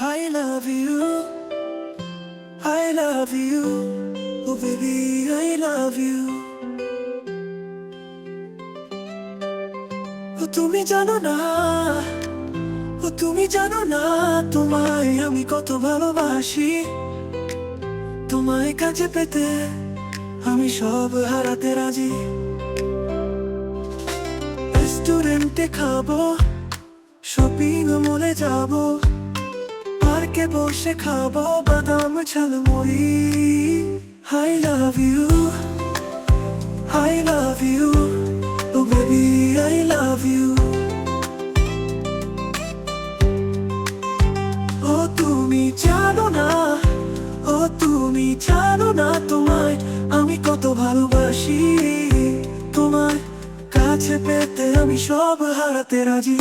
I love you, I love you, oh baby, I love you. ও তুমি জানো না, ও তুমি জানো না, তোমায় আমি কত ভালোবাসি। তোমায় কাছে পেতে আমি সব হারাতে রাজি। রেস্টুরেন্টে খাবো, শপিং মলে যাবো, পার্কে বসে খাবো বাদাম jhalmuri. I love you, I love you, oh baby, I love you. ও তুমি জানো না, ও তুমি জানো না, তোমায় আমি কত ভালোবাসি। তোমায় কাছে পেতে আমি সব হারাতে রাজি।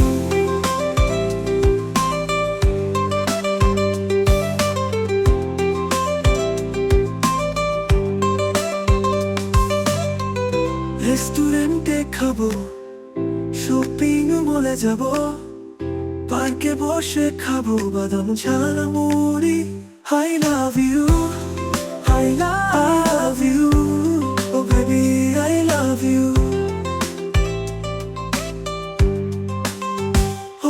রেস্টুরেন্টে খাবো, শপিং মলে যাবো, পার্কে বসে খাবো বাদাম jhalmuri. I love you, I love you, oh baby, I love you.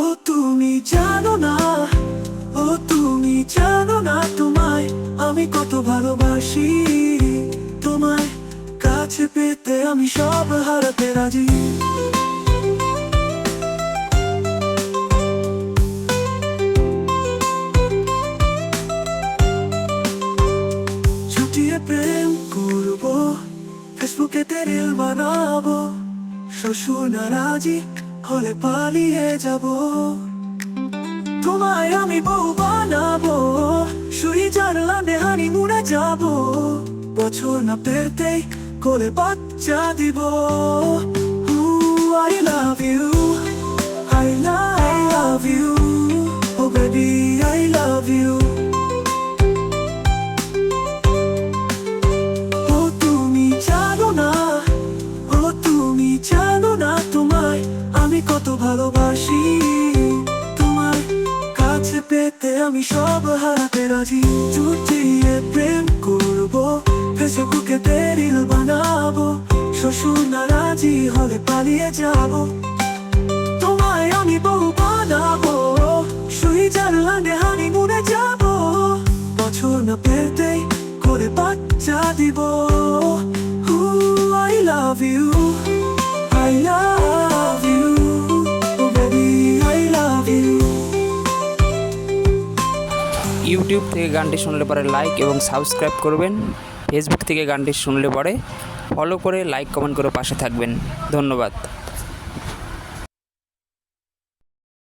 ও তুমি জানো না, ও তুমি জানো না, তোমায় আমি কত ভালোবাসি। তোমায় কাছে পেতে আমি সব হারাতে রাজি। ছুটিয়ে প্রেম করবো, ফেসবুকে রিল বানাবো, শ্বশুর নারাজি হলে পালিয়ে যাবো। তোমায় আমি বউ বানাবো, সুইজারল্যান্ডে হানিমুনে যাবো, বছর না পেতেই কোলে বাচ্চা দিব। I love you, I love you, oh baby, I love you. ও তুমি জানো না, ও তুমি জানো না, তোমায় আমি কত ভালোবাসি। তোমায় কাছে পেতে আমি সব হারাতে রাজি। ছুটিয়ে প্রেম করবো, ফেসবুকে রিল বানাবো, শ্বশুর নারাজি হলে পালিয়ে যাবো। তোমায় আমি বউ বানাবো, সুইজারল্যান্ডে হানিমুনে যাবো, বছর না পেতেই করে বাচ্চা দিব। I love you, I love you, oh baby, I love you. YouTube থেকে গানটি শুনলে পরে লাইক এবং সাবস্ক্রাইব করবেন। ফেসবুক থেকে গানটি শুনলে পরে ফলো করে লাইক কমেন্ট করে পাশে থাকবেন। ধন্যবাদ।